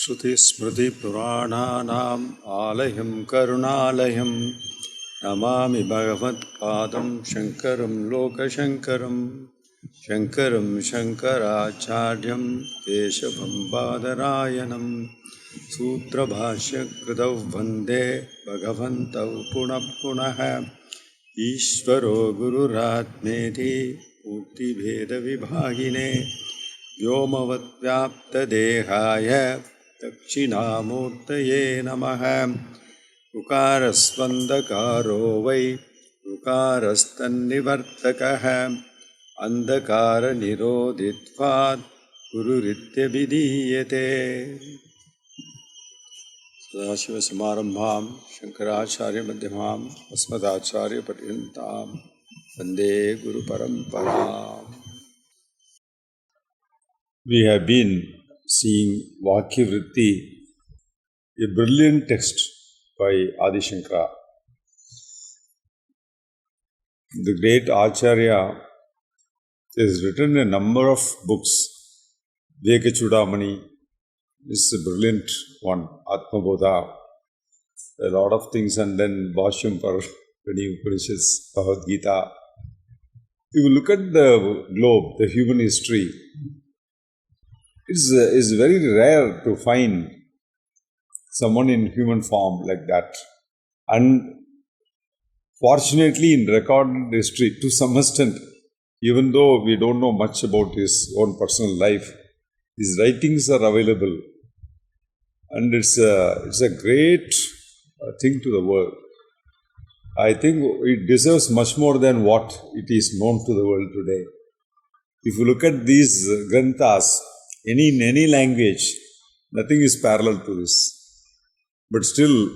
श्रुतिस्मृतिपुराणानाम् आलयं करुणालयं नमामि भगवत्पादं शङ्करं लोकशङ्करं शङ्करं शङ्कराचार्यं केशवं बादरायणं सूत्रभाष्यकृतौ वन्दे भगवन्तौ पुनः पुनः ईश्वरो गुरुरात्मेति मूर्तिभेदविभागिने व्योमवद्व्याप्तदेहाय दक्षिणामूर्तये नमः। उकारस्वन्धकारो वै उकारस्तन्निवर्तकः अन्धकारनिरोधित्वात् गुरुरित्यभिधीयते। सदाशिवसमारम्भां शङ्कराचार्यमध्यमाम् अस्मदाचार्यपर्यन्तां वन्दे गुरुपरम्पराम्। We have been seeing Vakya Vritti, a brilliant text by Adi Shankara. The great Acharya has written a number of books. Vakya Chudamani is a brilliant one, Atmabodha, a lot of things, and then Bhashyam for many Upanishads, Bhagavad Gita. If you look at the globe, the human history, it's very rare to find someone in human form like that. And fortunately, in recorded history, to some extent, even though we don't know much about his own personal life, his writings are available. And it's a great thing to the world. I think it deserves much more than what it is known to the world today. If you look at these granthas, in any language, nothing is parallel to this. But still,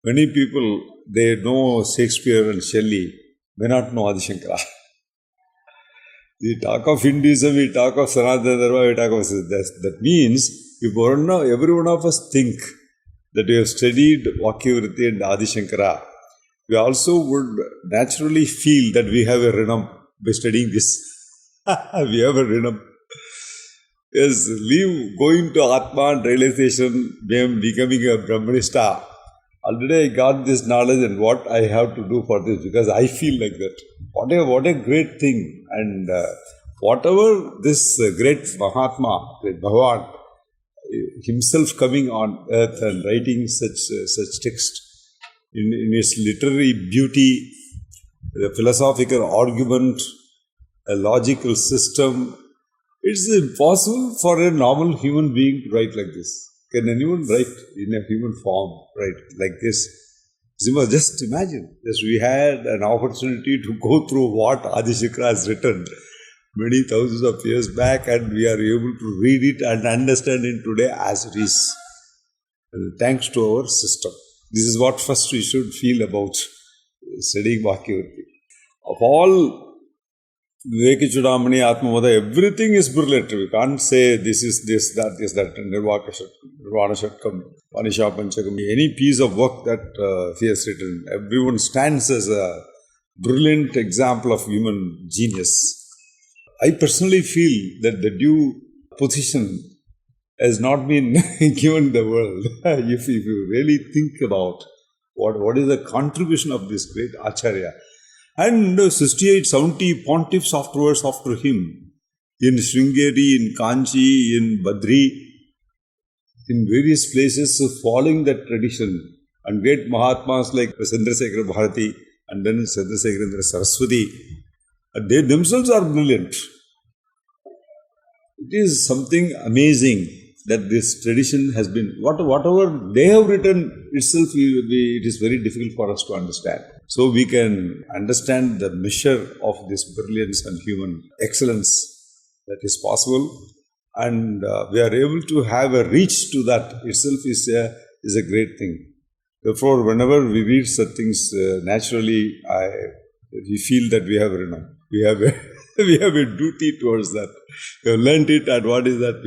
many people, they know Shakespeare and Shelley, may not know Adi Shankara. We talk of Hinduism, we talk of Sanatana Dharma, we talk of this. That means, if every one of us think that we have studied Vakya Vritti and Adi Shankara, we also would naturally feel that we have a rhythm by studying this. We have a rhythm. Yes, leave going to Atma and realization, becoming a Brahmanista. Already I got this knowledge and what I have to do for this, because I feel like that. What a great thing. And whatever this great Mahatma, great Bhagavan, himself coming on earth and writing such text in its literary beauty, the philosophical argument, a logical system. It's impossible for a normal human being to write like this. Can anyone write in a human form, right, like this? Zima, just imagine, we had an opportunity to go through what Adi Shankara has written many thousands of years back, and we are able to read it and understand it today as it is. And thanks to our system. This is what first we should feel about studying Vakya Vritti. Of all Vakya Chudamani, Atmabodha, everything is brilliant. We can't say this is this, that is that, Nirvana Shatkam, Vanisha Panchakam. Any piece of work that he has written, everyone stands as a brilliant example of human genius. I personally feel that the due position has not been given the world. If you really think about what is the contribution of this great Acharya. And 68, 70 pontiffs afterwards after him, in Sringeri, in Kanchi, in Badri, in various places following that tradition. And great Mahatmas like Chandrasekhara Bharati and then Chandrasekharendra Saraswati, they themselves are brilliant. It is something amazing that this tradition has been, whatever they have written itself, it is very difficult for us to understand. So we can understand the measure of this brilliance and human excellence that is possible, and we are able to have a reach to that itself is a great thing. Therefore, whenever we read such things, naturally we feel that we have we have a duty towards that. We have learnt it, and what is that?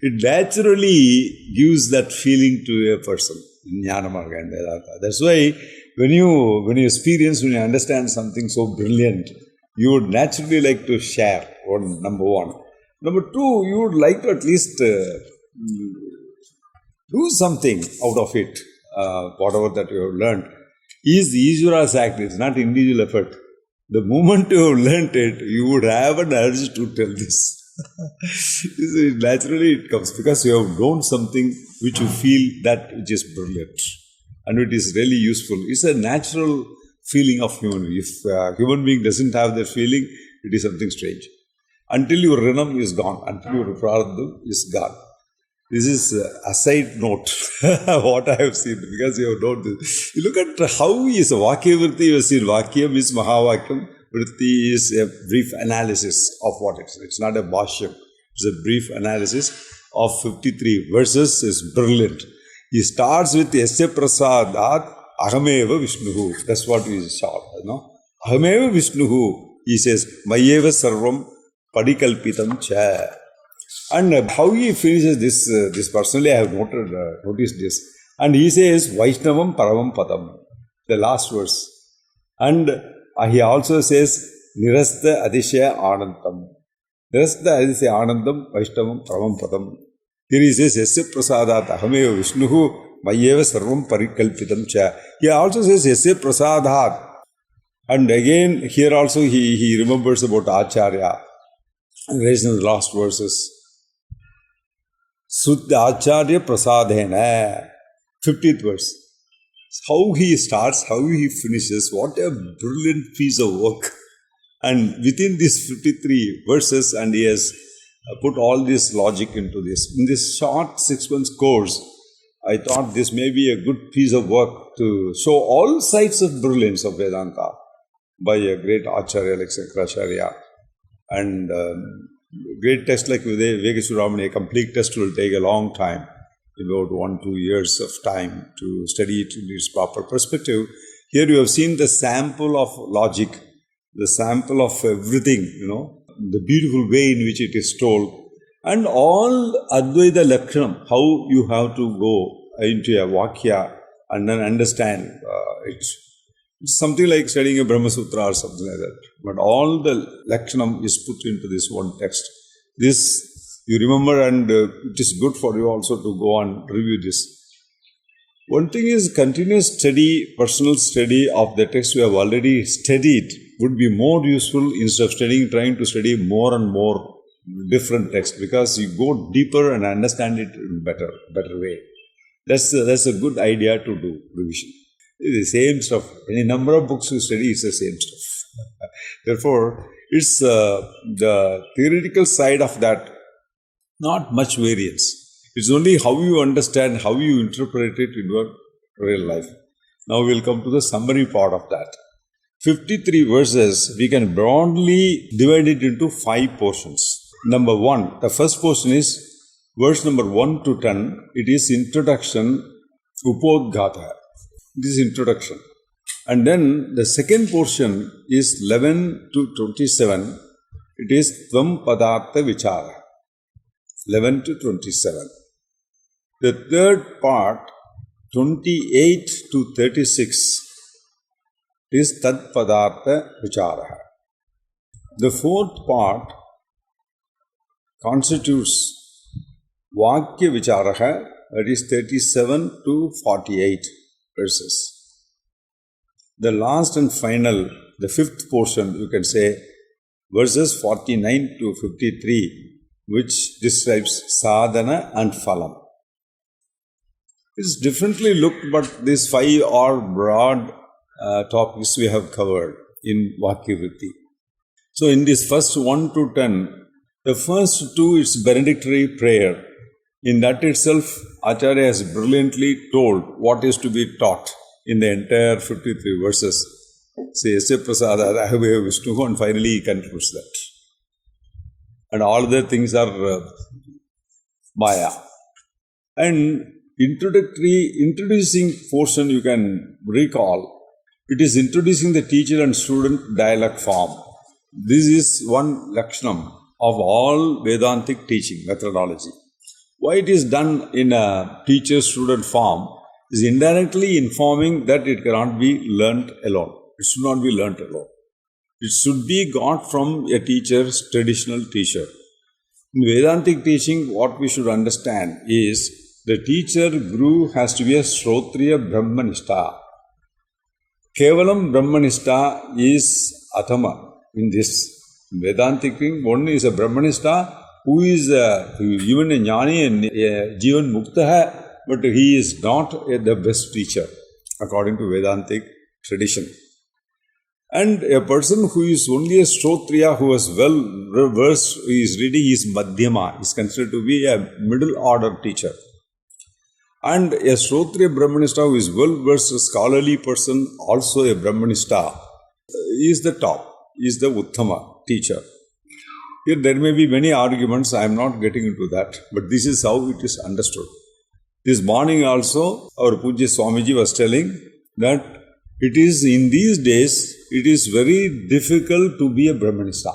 It naturally gives that feeling to a person. Jnana Marga and Vedanta. That's why when you experience, when you understand something so brilliant, you would naturally like to share, number one. Number two, you would like to at least Do something out of it, whatever that you have learned. Is Ishvara's act, it's not individual effort. The moment you have learnt it, you would have an urge to tell this. Naturally it comes because you have known something which you feel that which is brilliant and it is really useful. It's a natural feeling of human being. If a human being doesn't have that feeling, it is something strange. Until your Rinam is gone, until your Prarabdham is gone. This is a side note, what I have seen, because you have known this. You look at how is Vakya Vritti, you have seen Vakya is Mahavakyam, Vritti is a brief analysis of what it is. It's not a bhashyam, it's a brief analysis of 53 verses, is brilliant. He starts with Yasya Prasadat Ahameva Vishnuhu. That's what he is short, Ahameva Vishnuhu. He says, Mayeva Sarvam Padikalpitam Cha. And how he finishes this personally I have noticed this. And he says, Vaishnavam Paravam Padam, the last verse. And he also says, Nirastha Adishaya Anandam. Nirastha Adishaya Anandam, Vaishnavam Paravam Padam. Here he says, Yasya Prasadat Ahameva Vishnuhu, Mayeva Sarvam Parikalpitam Cha. He also says, Yasya Prasadat. And again, here also he remembers about Acharya. And raised in the last verses. Suddha Acharya Prasadena, 50th verse. How he starts, how he finishes, what a brilliant piece of work. And within these 53 verses, and he has put all this logic into this. In this short 6 months course, I thought this may be a good piece of work to show all sides of brilliance of Vedanta by a great Acharya like Sankaracharya. And great text like Vivekeshwaramani, a complete text will take a long time, about 1-2 years of time to study it in its proper perspective. Here you have seen the sample of logic, the sample of everything, the beautiful way in which it is told, and all Advaita Lakshanam, how you have to go into a Vakya and then understand it. It's something like studying a Brahma Sutra or something like that. But all the Lakshanam is put into this one text. This you remember, and it is good for you also to go and review this. One thing is continuous study, personal study of the text we have already studied would be more useful instead of trying to study more and more different texts, because you go deeper and understand it in better way. That's a good idea to do revision. It's the same stuff. Any number of books you study, it's the same stuff. Therefore, it's the theoretical side of that, not much variance. It's only how you understand, how you interpret it in your real life. Now we'll come to the summary part of that. 53 verses, we can broadly divide it into 5 portions. Number 1, the first portion is verse number 1 to 10. It is introduction, Upodghata. This is introduction. And then the second portion is 11 to 27. It is Tvam Padartha Vichara. 11 to 27. The third part, 28 to 36, is Tad Padartha Vichara. The fourth part constitutes Vakya Vicharaha, that is 37 to 48 verses. The last and final, the fifth portion, you can say, verses 49 to 53, which describes sadhana and phalam. It's differently looked, but these 5 are broad topics we have covered in Vakya Vritti. So in this first 1 to 10, the first 2 is benedictory prayer. In that itself, Acharya has brilliantly told what is to be taught in the entire 53 verses. Say, Yasya Prasada Ahave Vishnu, and finally he concludes that. And all the things are Maya. And introducing portion you can recall, it is introducing the teacher and student dialogue form. This is one lakshanam of all Vedantic teaching methodology. Why it is done in a teacher-student form is indirectly informing that it cannot be learnt alone. It should not be learnt alone. It should be got from a teacher's traditional teacher. In Vedantic teaching, what we should understand is The teacher, guru has to be a Shrotriya Brahmanishta. Kevalam Brahmanishta is Atama in this. Vedantic thing, one is a Brahmanishta who is even a Jnani and Jivan Mukta hai, but he is not the best teacher according to Vedantic tradition. And a person who is only a Shrotriya, who is well versed, who is reading, is Madhyama, is considered to be a middle order teacher. And a Shrotriya Brahmanishta who is well versed, a scholarly person, also a Brahmanishta, is the top, is the Uttama teacher. Here there may be many arguments, I am not getting into that, but this is how it is understood. This morning also, our Pujya Swamiji was telling that it is in these days, it is very difficult to be a Brahmanista.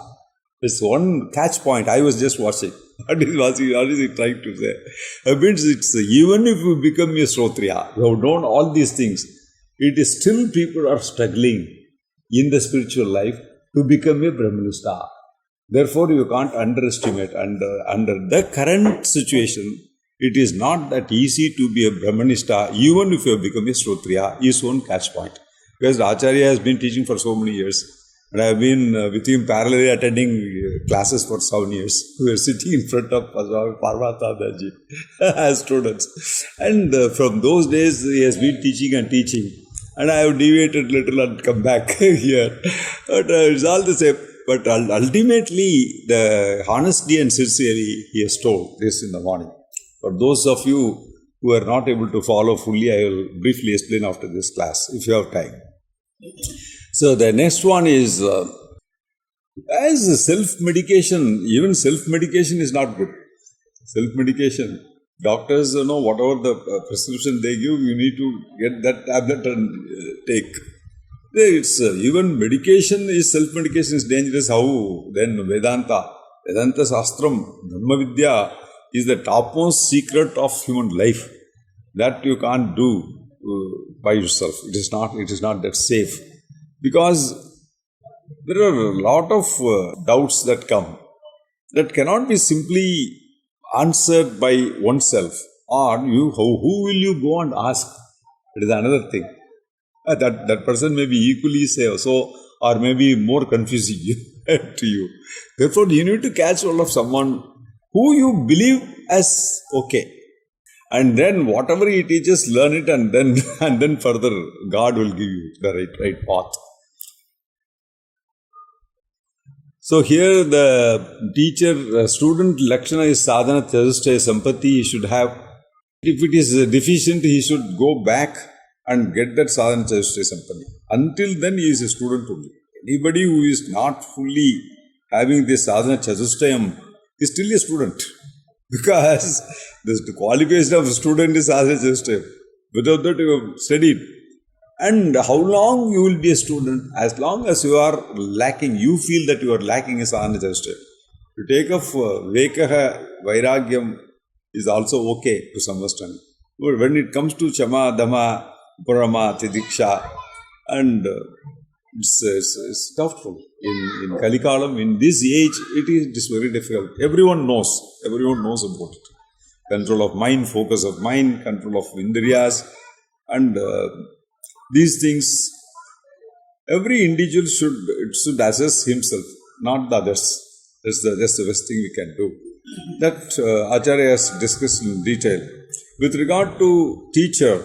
It's one catch point I was just watching. What is he trying to say? It means it's even if you become a Shrotriya, you have done all these things, it is still people are struggling in the spiritual life to become a Brahmanista. Therefore, you can't underestimate. Under the current situation, it is not that easy to be a Brahmanista, even if you have become a Shrotriya, is one catch point. Because Acharya has been teaching for so many years, and I have been with him parallelly attending classes for 7 years. We are sitting in front of Parvatadaji as students. And from those days, he has been teaching and teaching. And I have deviated little and come back here. But it's all the same. But ultimately, the honesty and sincerity, he has told this in the morning. For those of you who are not able to follow fully, I will briefly explain after this class, if you have time. So the next one is, as self-medication, even self-medication is not good. Self-medication, doctors, whatever the prescription they give, you need to get that tablet and take. It's even medication is self-medication is dangerous. How then Vedanta Shastram, Brahma Vidya is the topmost secret of human life that you can't do by yourself. It is not that safe, because there are a lot of doubts that come that cannot be simply answered by oneself, or who will you go and ask? It is another thing. That person may be equally so, or maybe more confusing to you. Therefore, you need to catch hold of someone who you believe as okay. And then whatever he teaches, learn it, and then further God will give you the right path. So here the teacher, student Lakshana is sadhana chatushtaye sampatti he should have. If it is deficient, he should go back and get that sadhana chatushtaye sampatti. Until then, he is a student only. Anybody who is not fully having this sadhana chatushtayam is still a student. Because the qualification of a student is sadhana chatushtayam. Without that, you have studied. And how long you will be a student? As long as you are lacking, you feel that you are lacking a sadhana chatushtayam. To take up vekaha, vairagyam is also okay to some extent. But when it comes to chama, dhamma, Purama, Tidiksha, and it's doubtful. In Kalikalam, in this age, it is very difficult. Everyone knows about it. Control of mind, focus of mind, control of indriyas, and these things, every individual should assess himself, not the others. That's the best thing we can do. That Acharya has discussed in detail. With regard to teacher,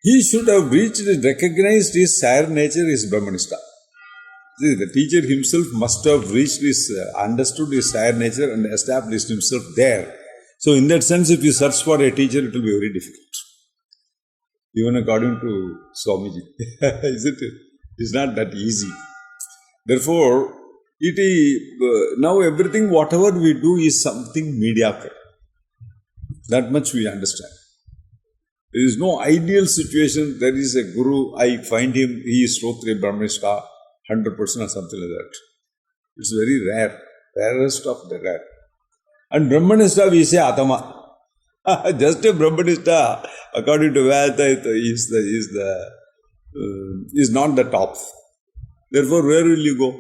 he should have recognized his higher nature is Brahmanista. See, the teacher himself must have understood his higher nature and established himself there. So in that sense, if you search for a teacher, it will be very difficult. Even according to Swamiji. Isn't it? It's not that easy. Therefore, now everything, whatever we do is something mediocre. That much we understand. There is no ideal situation. There is a guru, I find him, he is Shrotriya Brahmanista, 100% or something like that. It's very rare, rarest of the rare. And Brahmanista, we say Atama. Just a Brahmanista, according to Vedanta, is not the top. Therefore, where will you go?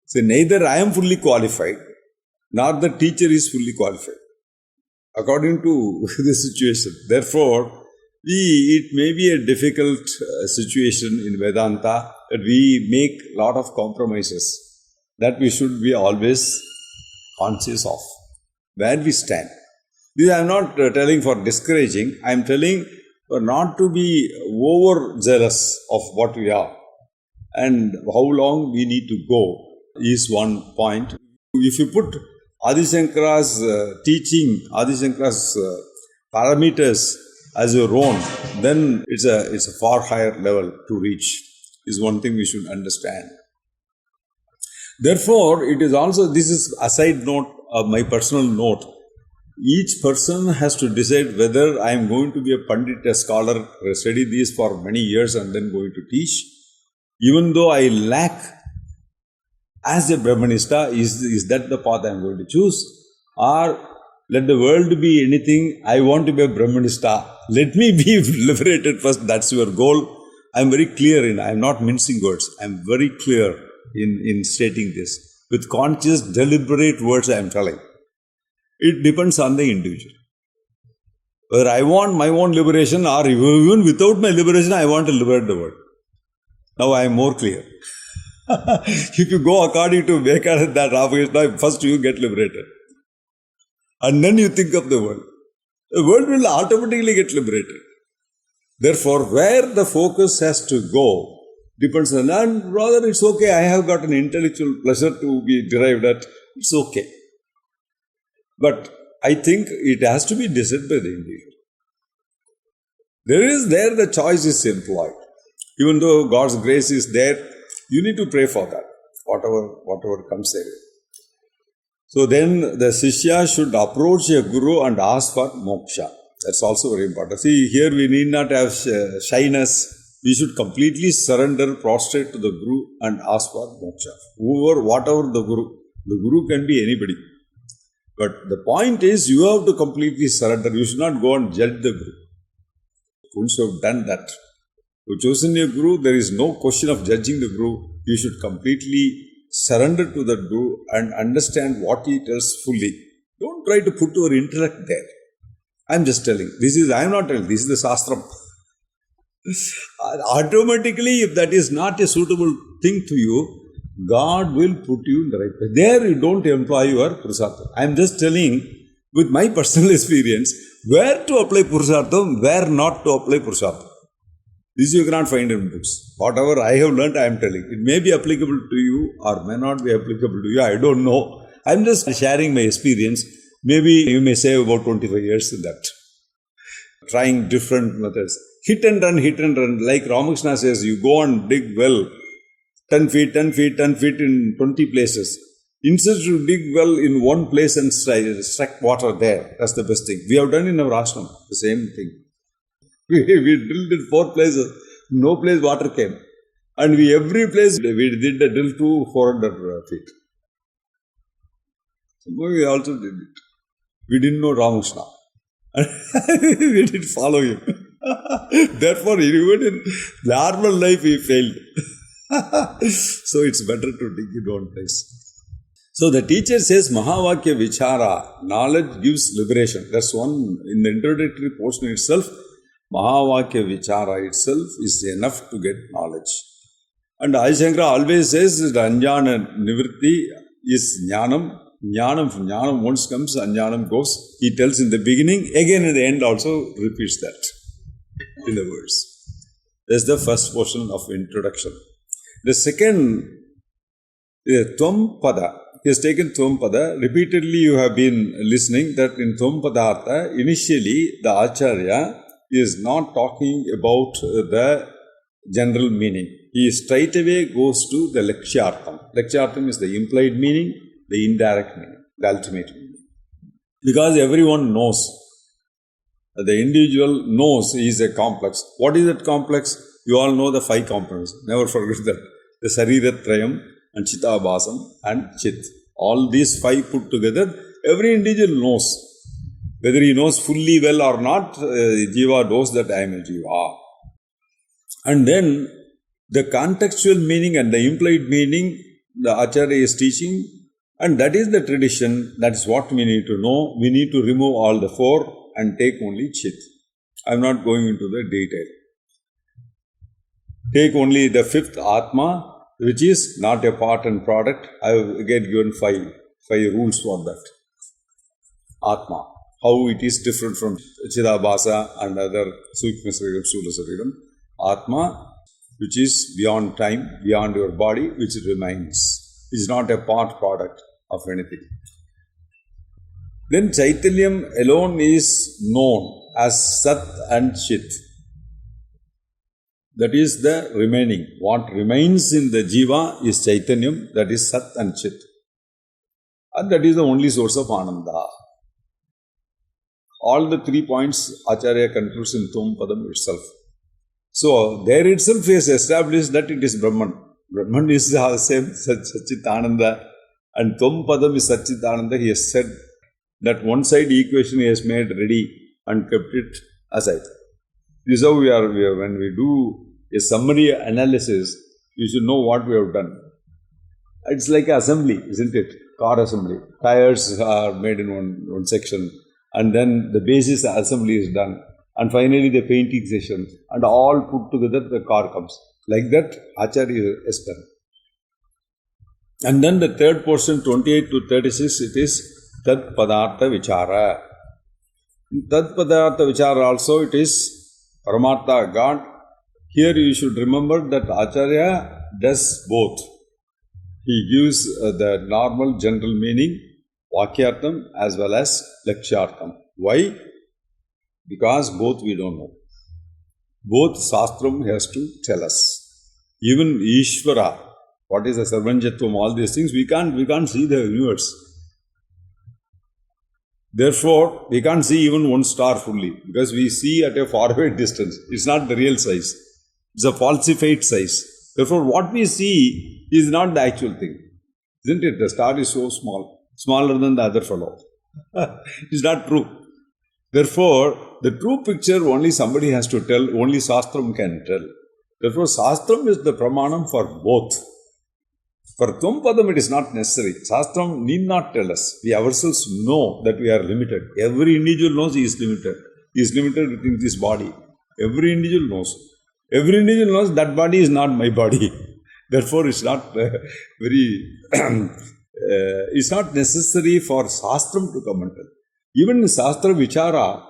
So neither I am fully qualified, nor the teacher is fully qualified. according to the situation. Therefore, it may be a difficult situation in Vedanta that we make a lot of compromises that we should be always conscious of where we stand. This I am not telling for discouraging, I am telling for not to be overzealous of what we are and how long we need to go is one point. If you put Adi Shankara's teaching, Adi Shankara's parameters as your own, then it's a far higher level to reach, is one thing we should understand. Therefore, it is also, this is a side note of my personal note. Each person has to decide whether I am going to be a Pandit, a scholar, study these for many years and then going to teach. Even though I lack as a Brahmanista, is that the path I am going to choose? Or let the world be anything, I want to be a Brahmanista. Let me be liberated first, that's your goal. I am very clear I am not mincing words. I am very clear in stating this. With conscious, deliberate words I am telling. It depends on the individual. Whether I want my own liberation or even without my liberation, I want to liberate the world. Now I am more clear. If you go according to Vivekananda, Ramakrishna, first you get liberated. And then you think of the world. The world will automatically get liberated. Therefore, where the focus has to go depends on, and rather it's okay, I have got an intellectual pleasure to be derived at, it's okay. But I think it has to be decided by the individual. There the choice is employed. Even though God's grace is there, you need to pray for that, whatever comes there. So then the Shishya should approach a Guru and ask for moksha. That's also very important. See, here we need not have shyness. We should completely surrender, prostrate to the Guru and ask for moksha. Whatever the Guru can be anybody. But the point is, you have to completely surrender. You should not go and judge the Guru. Once you have done that, you have chosen a Guru, there is no question of judging the Guru. You should completely surrender to the Guru and understand what he tells fully. Don't try to put your intellect there. I am just telling. I am not telling. This is the Shastram. Automatically, if that is not a suitable thing to you, God will put you in the right place. There you don't employ your Purushartham. I am just telling with my personal experience where to apply Purushartham, where not to apply Purushartham. This you cannot find in books. Whatever I have learnt, I am telling. It may be applicable to you or may not be applicable to you. I don't know. I am just sharing my experience. Maybe you may save about 25 years in that. Trying different methods. Hit and run. Like Ramakrishna says, you go and dig well. 10 feet in 20 places. Instead to dig well in one place and strike water there. That's the best thing. We have done in our ashram the same thing. We drilled in 4 places. No place water came. And every place we did a drill to 400 feet. So we also did it. We didn't know Ramakrishna. We didn't follow him. Therefore, even in normal life, he failed. So it's better to dig in one place. So the teacher says, Mahavakya Vichara, knowledge gives liberation. That's one, in the introductory portion itself, Mahavakya Vichara itself is enough to get knowledge. And Adi Shankara always says that Anjana Nivritti is Jnanam. Jnanam once comes, Anjanam goes. He tells in the beginning, again in the end also repeats that in the words. That's the first portion of introduction. The second, Tvam Pada. He has taken Tvam Pada. Repeatedly you have been listening that in Tvam Padartha, initially the Acharya is not talking about the general meaning. He straight away goes to the Lakshyartham. Lakshyartham is the implied meaning, the indirect meaning, the ultimate meaning. Because everyone knows, the individual knows he is a complex. What is that complex? You all know the 5 components. Never forget that. The Sariratrayam and Chitabhasam and Chit. All these 5 put together, every individual knows. Whether he knows fully well or not, Jiva knows that I am a Jiva. And then the contextual meaning and the implied meaning, the Acharya is teaching And that is the tradition, that is what we need to know. We need to remove all the four and take only Chit. I am not going into the detail. Take only the fifth Atma, which is not a part and product. I have again given five rules for that. Atma, how it is different from Chidabhasa and other Sukshma Sariram, Sthula Sariram. Atma, which is beyond time, beyond your body, which remains, is not a part product of anything. Then Chaitanyam alone is known as Sat and Chit. That is the remaining. What remains in the Jiva is Chaitanyam, that is Sat and Chit. And that is the only source of Ananda. All the 3 points Acharya concludes in Tom Padam itself. So, there itself he has established that it is Brahman. Brahman is the same Satchitananda, and Tom Padam is Satchitananda. He has said that one side equation he has made ready and kept it aside. This is how we are when we do a summary analysis, you should know what we have done. It's like assembly, isn't it? Car assembly. Tires are made in one section, and then the basis assembly is done, and finally the painting session, and all put together the car comes. Like that, Acharya has done. And then the third portion, 28 to 36, it is Tat Padartha Vichara. Tat Padartha Vichara also, it is Paramartha, God. Here you should remember that Acharya does both. He gives the normal general meaning, Vakyartham as well as Lakshyartham. Why? Because both we don't know. Both Shastram has to tell us. Even Ishvara, what is the Sarvanjatvam, all these things, we can't see the universe. Therefore, we can't see even one star fully, because we see at a faraway distance. It's not the real size. It's a falsified size. Therefore, what we see is not the actual thing. Isn't it? The star is so small, smaller than the other fellow. It's not true. Therefore, the true picture only somebody has to tell, only Shastram can tell. Therefore, Shastram is the pramanam for both. For Tvam it is not necessary. Shastram need not tell us. We ourselves know that we are limited. Every individual knows he is limited. He is limited within this body. Every individual knows. Every individual knows that body is not my body. Therefore, it's not it's not necessary for Shastram to come and tell. Even in Shastra Vichara,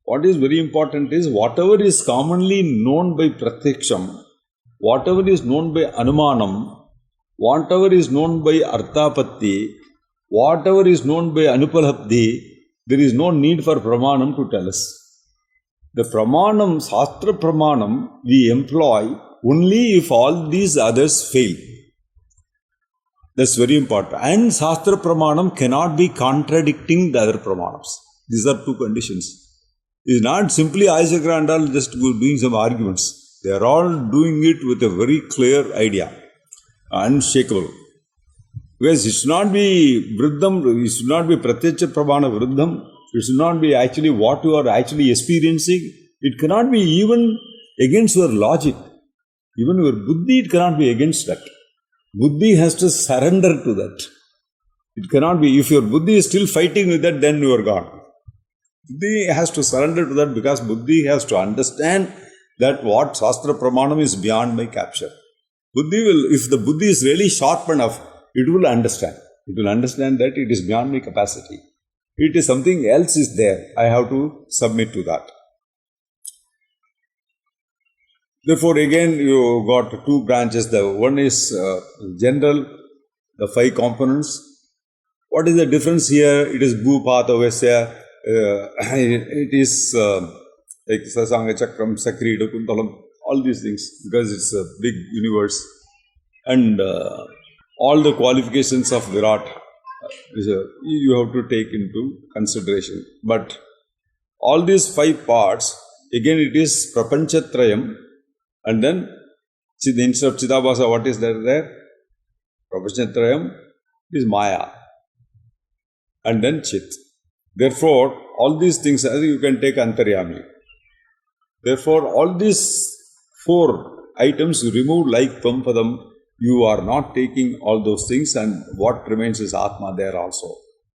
what is very important is whatever is commonly known by Pratyaksham, whatever is known by Anumanam, whatever is known by Arthapatti, whatever is known by Anupalabdhi, there is no need for Pramanam to tell us. The Pramanam, Shastra Pramanam, we employ only if all these others fail. That's very important. And Shastra Pramanam cannot be contradicting the other Pramanams. These are two conditions. It's not simply Isaac Randall just doing some arguments. They are all doing it with a very clear idea. Unshakable. Because it should not be Vriddham, it should not be Pratyaksha Pramana Vriddham, it should not be actually what you are actually experiencing. It cannot be even against your logic. Even your buddhi, it cannot be against that. Buddhi has to surrender to that. It cannot be. If your buddhi is still fighting with that, then you are gone. Buddhi has to surrender to that because buddhi has to understand that what Shastra Pramanam is beyond my capture. Buddhi will, if the buddhi is really sharp enough, it will understand. It will understand that it is beyond my capacity. It is something else is there. I have to submit to that. Therefore, again, you got two branches. The one is general, the 5 components. What is the difference here? It is Bhupata Vesya. It is like Sasanga Chakram, Sakrita, Kuntalam, all these things, because it's a big universe. And all the qualifications of Virat you have to take into consideration. But all these 5 parts, again, it is Prapanchatrayam. And then, instead of Chidabhasa, what is there? Prapanchatrayam is Maya. And then Chit. Therefore, all these things, you can take Antaryami. Therefore, all these 4 items you remove like Tvam Padam, you are not taking all those things, and what remains is Atma there also.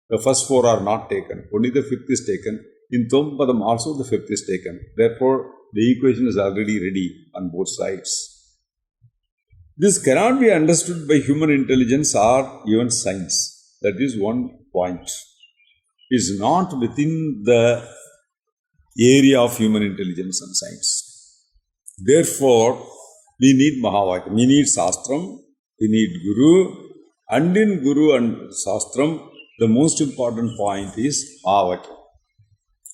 The first four are not taken. Only the fifth is taken. In Tompadam also the fifth is taken. Therefore, the equation is already ready on both sides. This cannot be understood by human intelligence or even science. That is one point. It's not within the area of human intelligence and science. Therefore, we need Mahavakyam, we need Shastram, we need Guru, and in Guru and Shastram, the most important point is Mahavakyam.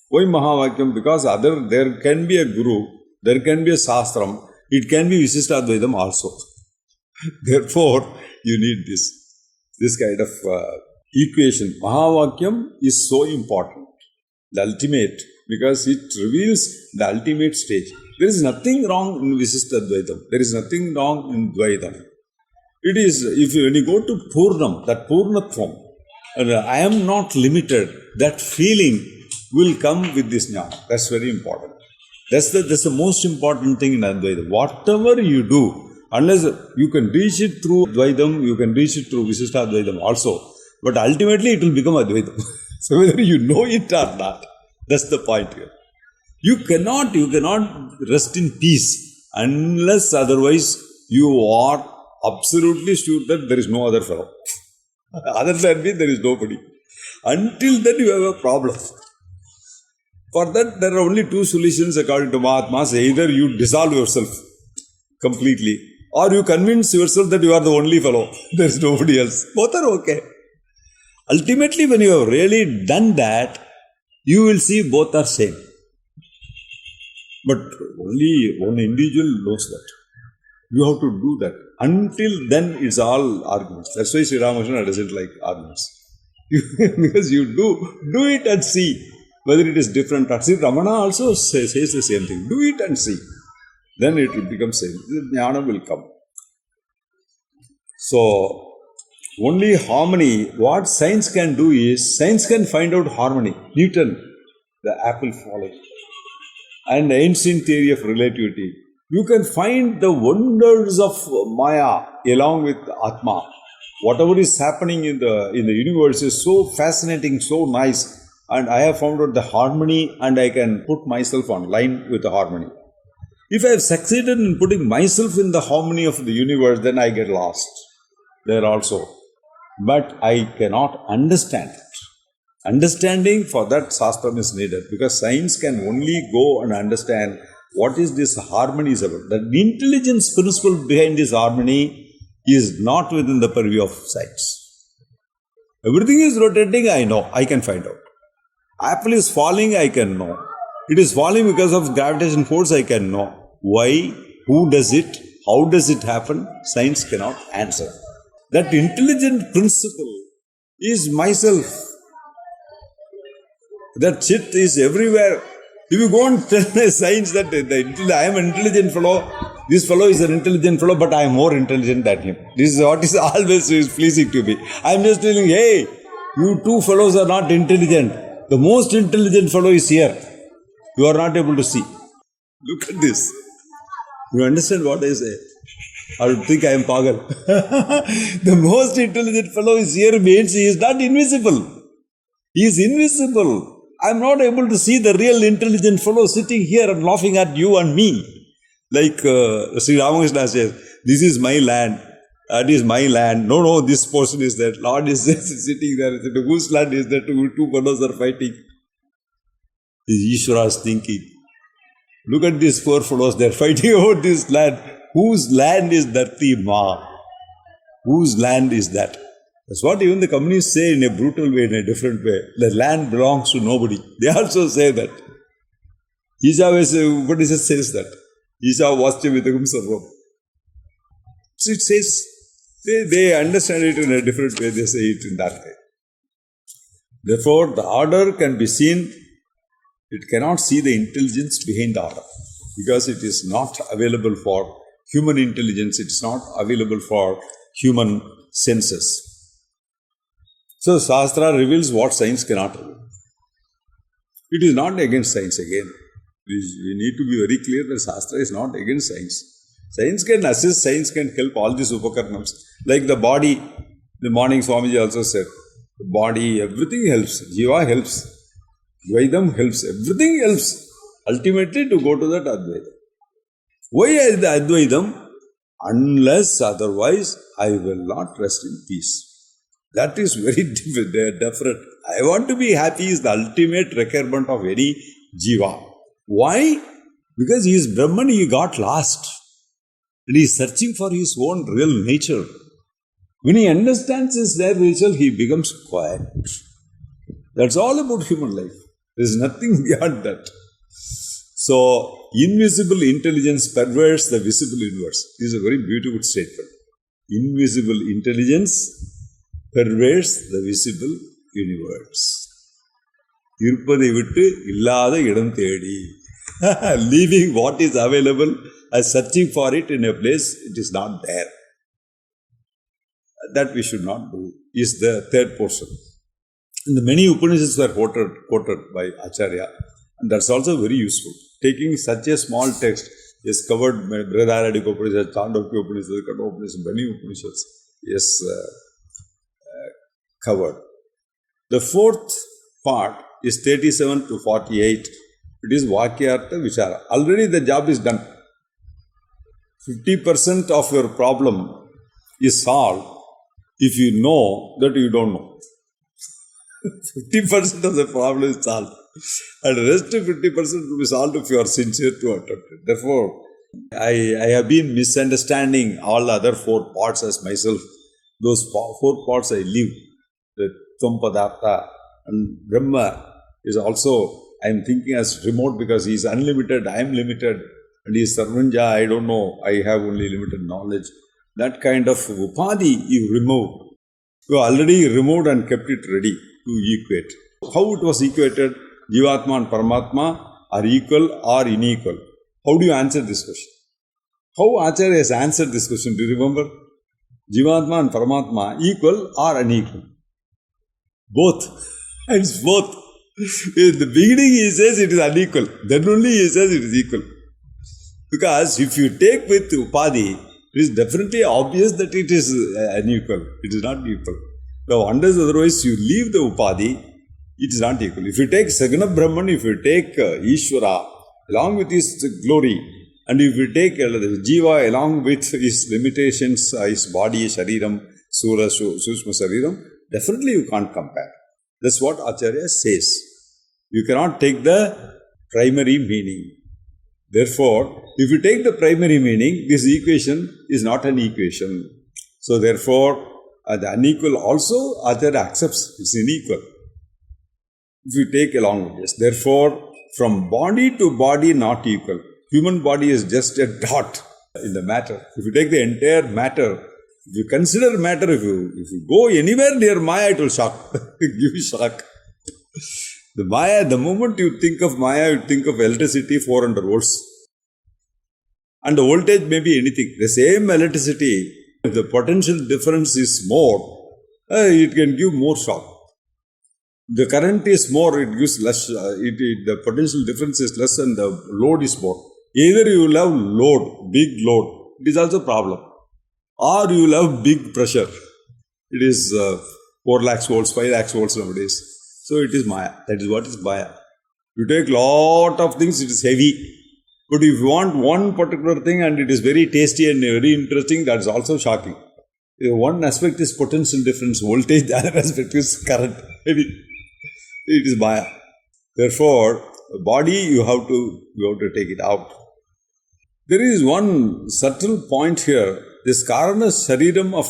Why Mahavakyam? Because there can be a Guru, there can be a Shastram, it can be Visishtadvaitam also. Therefore, you need this kind of equation. Mahavakyam is so important, the ultimate, because it reveals the ultimate stage. There is nothing wrong in Visishtadvaitam. There is nothing wrong in Dvaitam. It is, when you go to Purnam, that Purnatvam, I am not limited, that feeling will come with this jnana. That's very important. That's the most important thing in Advaita. Whatever you do, unless you can reach it through Advaitam, you can reach it through Visishtadvaitam also. But ultimately it will become Advaitam. So whether you know it or not, that's the point here. You cannot rest in peace unless otherwise you are absolutely sure that there is no other fellow. Other than me, there is nobody. Until then, you have a problem. For that, there are only two solutions according to Mahatmas. Either you dissolve yourself completely, or you convince yourself that you are the only fellow. There is nobody else. Both are okay. Ultimately, when you have really done that, you will see both are same. But only one individual knows that. You have to do that. Until then, it's all arguments. That's why Sri Ramakrishna doesn't like arguments. Because you do it and see whether it is different. Sri Ramana also says the same thing. Do it and see. Then it will become same. The jnana will come. So, only harmony. What science can do is, science can find out harmony. Newton, the apple falling, and the ancient theory of relativity. You can find the wonders of Maya along with Atma. Whatever is happening in the universe is so fascinating, so nice. And I have found out the harmony, and I can put myself on line with the harmony. If I have succeeded in putting myself in the harmony of the universe, then I get lost there also. But I cannot understand it. Understanding for that Shastram is needed, because science can only go and understand what is this harmony is about. The intelligence principle behind this harmony is not within the purview of science. Everything is rotating, I know, I can find out. Apple is falling, I can know. It is falling because of gravitation force, I can know. Why? Who does it? How does it happen? Science cannot answer. That intelligent principle is myself. That chit is everywhere. If you go and tell science that I am an intelligent fellow, this fellow is an intelligent fellow, but I am more intelligent than him. This is what is always pleasing to me. I am just telling, hey, you two fellows are not intelligent. The most intelligent fellow is here. You are not able to see. Look at this. You understand what I say? I would think I am pagal. The most intelligent fellow is here means he is not invisible. He is invisible. I am not able to see the real intelligent fellow sitting here and laughing at you and me. Like Sri Ramakrishna says, this is my land, that is my land. No, this portion is that. Lord is sitting there. Whose land is that? Two fellows are fighting. Ishvara is thinking, look at these poor fellows, they are fighting over this land. Whose land is Dharti Ma? Whose land is that? That's what even the communists say in a brutal way, in a different way. The land belongs to nobody. They also say that. Upanishad says that. Isha vasya vidagam sarvam. So it says, they understand it in a different way, they say it in that way. Therefore, the order can be seen, it cannot see the intelligence behind the order. Because it is not available for human intelligence, it is not available for human senses. So, Shastra reveals what science cannot reveal. It is not against science again. We need to be very clear that Shastra is not against science. Science can assist, science can help all these upakarnams. Like the body, the morning Swamiji also said, the body, everything helps. Jiva helps. Vaidam helps. Everything helps. Ultimately to go to that Advaita. Why is the Advaitam? Unless otherwise, I will not rest in peace. That is very different. I want to be happy is the ultimate requirement of any jiva. Why? Because he is Brahman, he got lost. And he is searching for his own real nature. When he understands his real nature, he becomes quiet. That's all about human life. There is nothing beyond that. So, invisible intelligence pervades the visible universe. This is a very beautiful statement. Invisible intelligence pervades the visible universe. Irupadi vittu illada idam thedi. Leaving what is available and searching for it in a place it is not there. That we should not do is the third portion. And the many Upanishads were quoted by Acharya. And that's also very useful. Taking such a small text is covered by Brihadaranyaka Upanishad, Chandogya Upanishad, Katha Upanishad, many Upanishads is covered. The fourth part is 37 to 48. It is Vakya Vichara. Already the job is done. 50% of your problem is solved if you know that you don't know. 50% of the problem is solved. And the rest of 50% will be solved if you are sincere to attempt it. Therefore, I have been misunderstanding all the other four parts as myself. Those four parts I leave. The Tvam and Brahma is also, I am thinking as remote because he is unlimited, I am limited. And he is Sarvanja, I don't know, I have only limited knowledge. That kind of upadhi you remove. You already removed and kept it ready to equate. How it was equated? Jivatma and Paramatma are equal or unequal. How do you answer this question? How Acharya has answered this question? Do you remember? Jivatma and Paramatma equal or unequal? Both. It's both. In the beginning he says it is unequal. Then only he says it is equal. Because if you take with upadhi, it is definitely obvious that it is unequal. It is not equal. Now, unless otherwise you leave the upadhi, it is not equal. If you take Saguna Brahman, if you take Ishvara along with his glory, and if you take Jiva along with his limitations, his body, Shariram, Sura, Sushma Shariram, definitely you can't compare. That's what Acharya says. You cannot take the primary meaning. Therefore, if you take the primary meaning, this equation is not an equation. So, therefore, the unequal also Acharya accepts it's unequal. If you take along with this. Therefore, from body to body not equal. Human body is just a dot in the matter. If you take the entire matter, if you consider matter, if you go anywhere near Maya, it will shock. Give you shock. The Maya, the moment you think of Maya, you think of electricity 400 volts. And the voltage may be anything. The same electricity, if the potential difference is more, it can give more shock. The current is more, it gives less, the potential difference is less and the load is more. Either you will have load, big load, it is also a problem. Or you will have big pressure. It is 4 lakhs volts, 5 lakhs volts nowadays. So it is Maya. That is what is Maya. You take lot of things, it is heavy. But if you want one particular thing and it is very tasty and very interesting, that is also shocking. One aspect is potential difference, voltage, the other aspect is current. It is Maya. Therefore, body you have to take it out. There is one subtle point here. This Karana Shariram of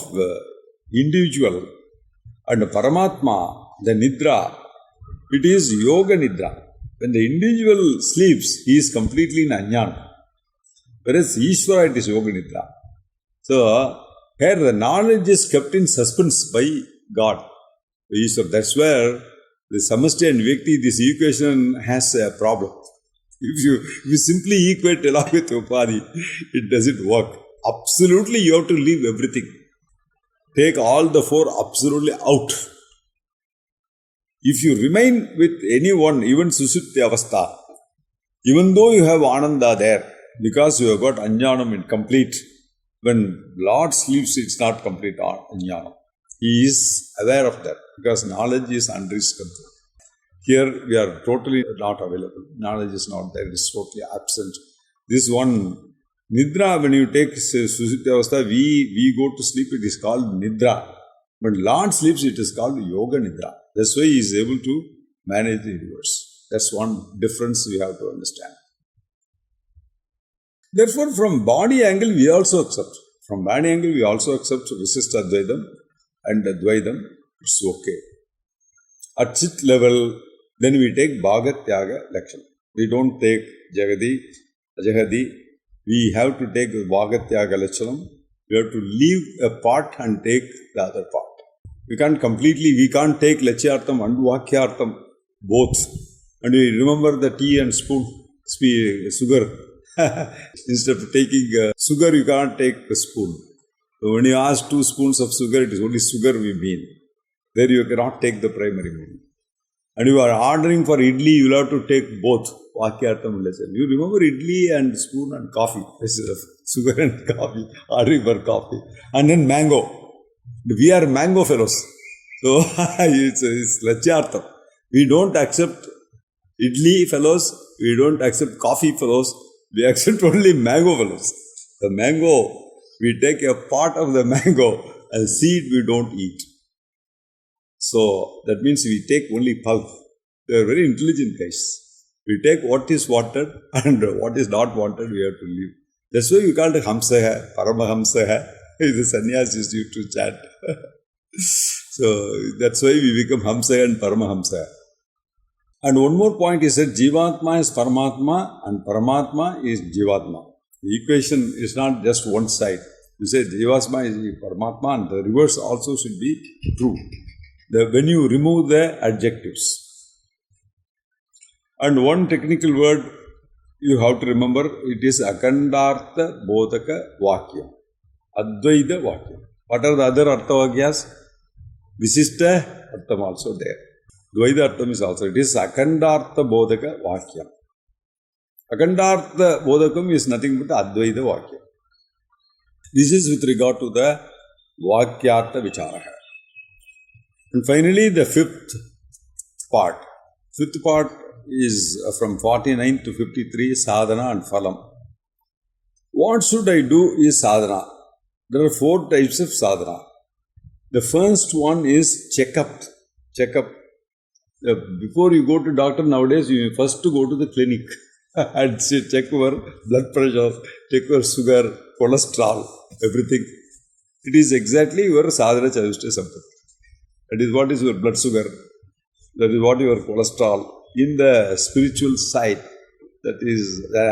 individual and Paramatma, the Nidra, it is Yoga Nidra. When the individual sleeps, he is completely in Ajnana. Whereas Ishvara, it is Yoga Nidra. So, here the knowledge is kept in suspense by God. Ishvara. That's where the Samasti and Vyakti, this equation has a problem. If you simply equate along with Upadhi, it doesn't work. Absolutely, you have to leave everything. Take all the four absolutely out. If you remain with anyone, even Susupti Avastha, even though you have Ananda there, because you have got Anjanam incomplete. When Lord sleeps, it's not complete Anjanam. He is aware of that because knowledge is under his control. Here we are totally not available. Knowledge is not there, it is totally absent. This one, Nidra, when you take Susupti Avastha, we go to sleep, it is called Nidra. When Lord sleeps, it is called Yoga Nidra. That's why he is able to manage the universe. That's one difference we have to understand. Therefore, from body angle, we also accept. From body angle, we also accept Visishta Advaitam and Advaitam. It's okay. At Chit level, then we take Bhagatyaga Lakshana. We don't take Jagadi, Ajahadi. We have to take Bhagatyaga Lakshana. We have to leave a part and take the other part. We can't take Lachyartham and Vakyartham both. And we remember the tea and spoon, sugar. Instead of taking sugar, you can't take a spoon. So when you ask 2 spoons of sugar, it is only sugar we mean. There you cannot take the primary meaning. And you are ordering for idli, you will have to take both. Vakyartham and Lachyartham. You remember idli and spoon and coffee. Instead of sugar and coffee, ordering for coffee. And then mango. We are mango fellows. So it's Lachyartham. We don't accept idli fellows. We don't accept coffee fellows. We accept only mango fellows. The mango, we take a part of the mango and seed we don't eat. So that means we take only pulp. They are very intelligent guys. We take what is wanted and what is not wanted we have to leave. That's why we call it Hamsa hai, Paramahamsa hai. The sannyasis used to chant. So that's why we become Hamsa and Paramahamsa. And one more point is that Jivatma is Paramatma and Paramatma is Jivatma. The equation is not just one side. You say Jivatma is Paramatma and the reverse also should be true. When you remove the adjectives. And one technical word you have to remember, it is Akhandartha Bodhaka Vakya. Advaita Vakya. What are the other Artha Vakyas? Visishta Artham also there. Dvaita Artham is also. It is Akhandartha Bodhaka Vakya. Akhandartha Bodhakam is nothing but Advaita Vakya. This is with regard to the Vakyartha Vichara. And finally, the fifth part. Fifth part is from 49 to 53, sadhana and phalam. What should I do is sadhana. There are 4 types of sadhana. The first one is checkup. Before you go to doctor nowadays, you first to go to the clinic and check your blood pressure, check your sugar, cholesterol, everything. It is exactly your sadhana chavichte sampati. That is what is your blood sugar. That is what your cholesterol. In the spiritual side, that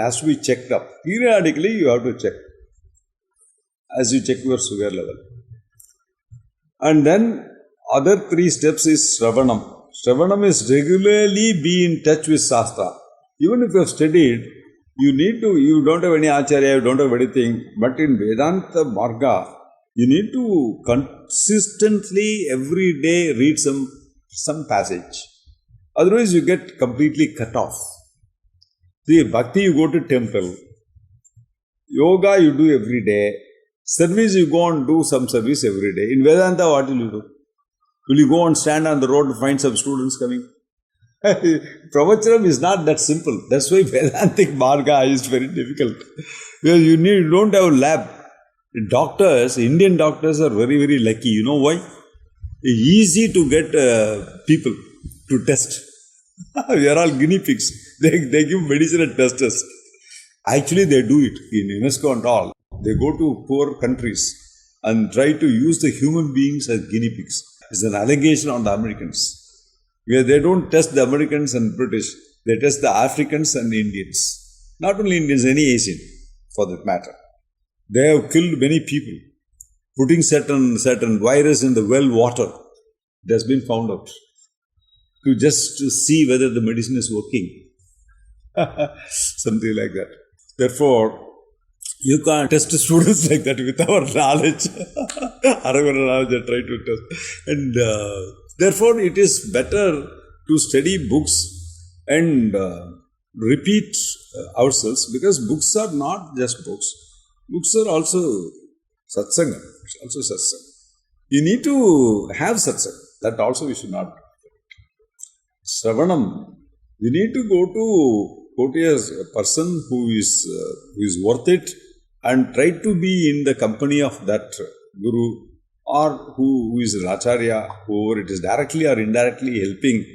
has to be checked up. Periodically, you have to check. As you check your sugar level. And then, other 3 steps is Shravanam. Shravanam is regularly be in touch with Shastra. Even if you have studied, you don't have any Acharya, you don't have anything. But in Vedanta Marga, you need to consistently every day read some passage. Otherwise, you get completely cut off. See, Bhakti, you go to temple. Yoga, you do every day. Service, you go and do some service every day. In Vedanta, what will you do? Will you go and stand on the road to find some students coming? Pravachanam is not that simple. That's why Vedantic Marga is very difficult. Because you don't have a lab. Doctors, Indian doctors are very, very lucky. You know why? It's easy to get people to test. We are all guinea pigs. They give medicine and test us. Actually, they do it in UNESCO and all. They go to poor countries and try to use the human beings as guinea pigs. It's an allegation on the Americans. Where they don't test the Americans and British. They test the Africans and Indians. Not only Indians, any Asian for that matter. They have killed many people. Putting certain virus in the well water. It has been found out. To see whether the medicine is working. Something like that. Therefore, you can't test students like that with our knowledge. Our knowledge I try to test. And therefore, it is better to study books and repeat ourselves, because books are not just books. Books are also satsanga. It's also satsanga. You need to have satsanga. That also we should not. Shravanam. You need to go to a person who is worth it, and try to be in the company of that guru, or who is an acharya, whoever it is, directly or indirectly helping.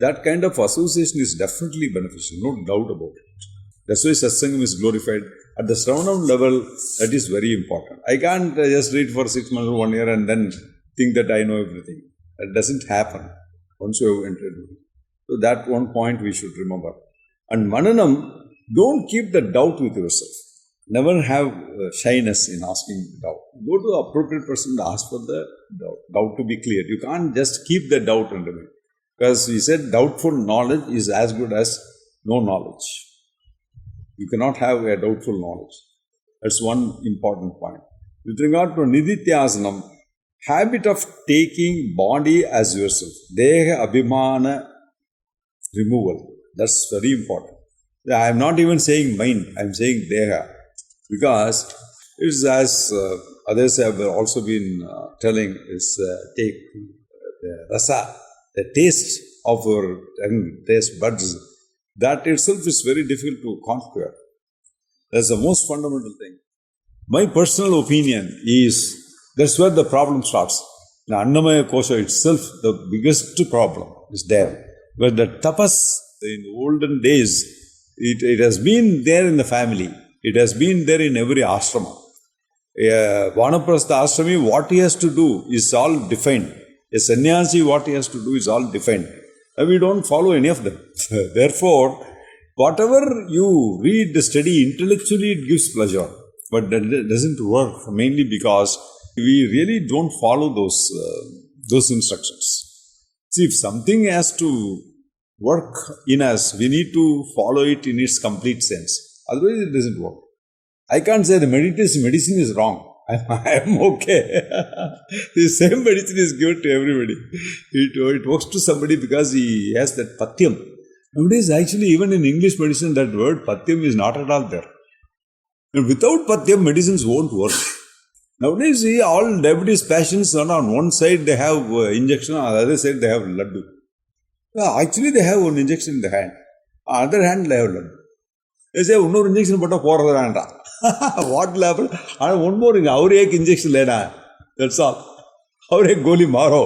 That kind of association is definitely beneficial, no doubt about it. That's why satsangam is glorified. At the Shravanam level, that is very important. I can't just read for 6 months or 1 year and then think that I know everything. That doesn't happen once you have entered. So that one point we should remember. And Mananam, don't keep the doubt with yourself. Never have shyness in asking doubt. Go to the appropriate person and ask for the doubt to be cleared. You can't just keep the doubt under me. Because we said doubtful knowledge is as good as no knowledge. You cannot have a doubtful knowledge. That's one important point. With regard to Nidityasanam, habit of taking body as yourself, Deha Abhimana removal. That's very important. I am not even saying mind, I am saying Deha. Because it's as others have also been telling, is take the rasa, the taste of our taste buds. That itself is very difficult to conquer. That's the most fundamental thing. My personal opinion is, that's where the problem starts. The Annamaya Kosha itself, the biggest problem is there. But the tapas in olden days, it has been there in the family. It has been there in every ashrama. Vanaprastha ashrami, what he has to do is all defined. A sannyasi, what he has to do is all defined. And we don't follow any of them. Therefore, whatever you read, study intellectually, it gives pleasure. But that doesn't work, mainly because we really don't follow those instructions. See, if something has to work in us, we need to follow it in its complete sense. Otherwise, it doesn't work. I can't say the medicine is wrong. I am okay. The same medicine is given to everybody. It works to somebody because he has that patyam. Nowadays, actually, even in English medicine, that word patyam is not at all there. And without patyam, medicines won't work. Nowadays, see, all diabetes patients, on one side they have injection, on the other side they have laddu. Actually, they have one injection in the hand. On the other hand, they have laddu. They say, one injection but what level? And one more injection later. That's all. Our goli maro.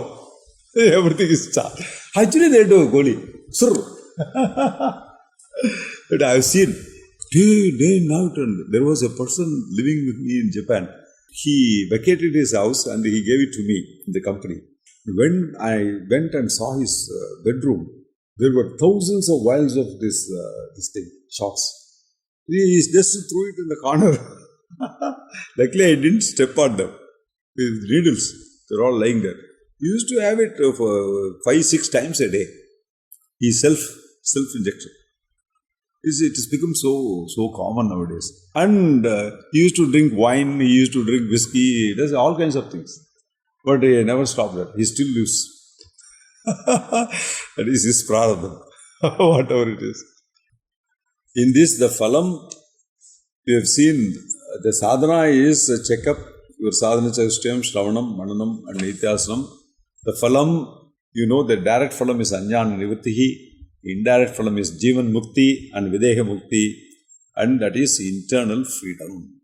Everything is charged. Actually, they do goli. Sir. But I have seen day and night, and there was a person living with me in Japan. He vacated his house and he gave it to me in the company. When I went and saw his bedroom, there were thousands of vials of this thing, shots. He just threw it in the corner. Luckily, I didn't step on them. With needles, they're all lying there. He used to have it 5-6 times a day. He self-injection. It has become so common nowadays. And he used to drink wine, he used to drink whiskey, he does all kinds of things. But he never stopped that. He still lives. That is his prarabdha, whatever it is. In this, the phalam, we have seen, the sadhana is a checkup, your sadhana chaithyam, shravanam, mananam and nityasanam. The phalam, the direct phalam is anyana nivrittihi, indirect phalam is jivan mukti and videha mukti, and that is internal freedom.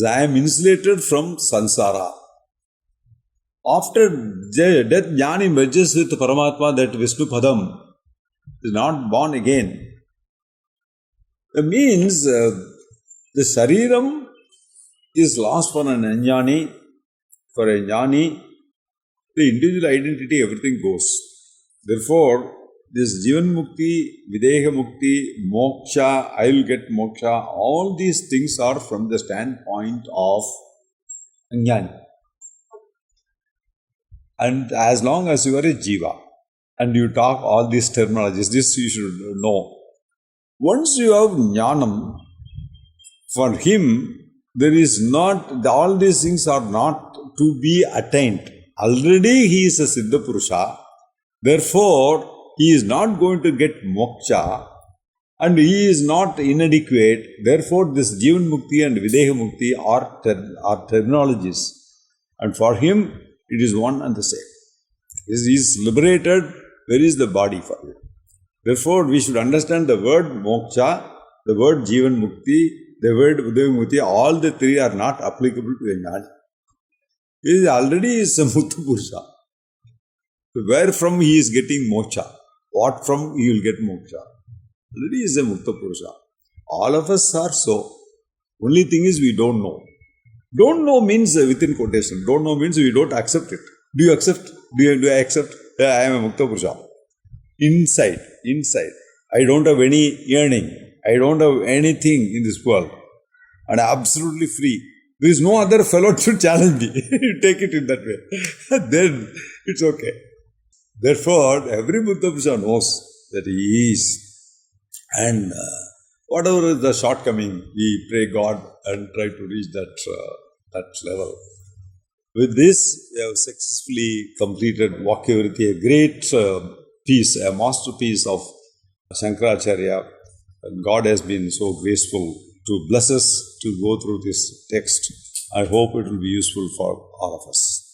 I am insulated from sansara. After death, jnani merges with Paramatma, that Vishnu Padam is not born again. That means the Shariram is lost for an Jnani. For a Jnani, the individual identity, everything goes. Therefore, this Jivan Mukti, Videha Mukti, Moksha, I will get Moksha, all these things are from the standpoint of Jnani. And as long as you are a Jiva and you talk all these terminologies, this you should know. Once you have Jnanam, for him, there is not, all these things are not to be attained. Already he is a Siddha Purusha. Therefore, he is not going to get moksha And he is not inadequate. Therefore, this Jivan Mukti and Videha Mukti are terminologies. And for him, it is one and the same. He is liberated. Where is the body for him? Therefore, we should understand the word moksha, the word Jivan Mukti, the word Videha Mukti. All the three are not applicable to a jnani. He is already a Mukta Purusha. So where from he is getting moksha? What from he will get moksha? Already is a Mukta Purusha. All of us are so. Only thing is we don't know. Don't know means within quotation. Don't know means we don't accept it. Do you accept? Do I accept? Yeah, I am a Mukta Purusha. Inside. I don't have any yearning. I don't have anything in this world. And I am absolutely free. There is no other fellow to challenge me. Take it in that way. Then it's okay. Therefore, every Mukta Purusha knows that he is. And whatever is the shortcoming, we pray God and try to reach that level. With this, we have successfully completed Vakya Vritti, a great piece, a masterpiece of Shankaracharya. And God has been so graceful to bless us to go through this text. I hope it will be useful for all of us.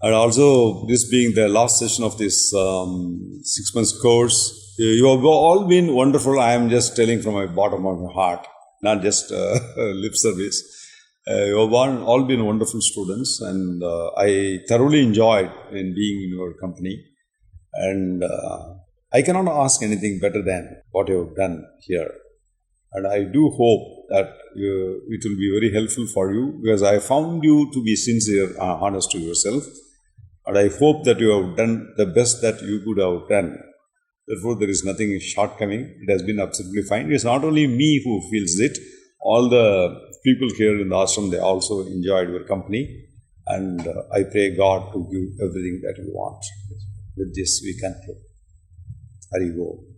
And also, this being the last session of this 6 months course, you have all been wonderful. I am just telling from my bottom of my heart, not just lip service. You have all been wonderful students, and I thoroughly enjoyed in being in your company. And I cannot ask anything better than what you have done here. And I do hope that it will be very helpful for you, because I found you to be sincere and honest to yourself. And I hope that you have done the best that you could have done. Therefore, there is nothing shortcoming. It has been absolutely fine. It is not only me who feels it. All the people here in the ashram, they also enjoyed your company. And I pray God to give everything that you want. With this, we conclude. Hari Om.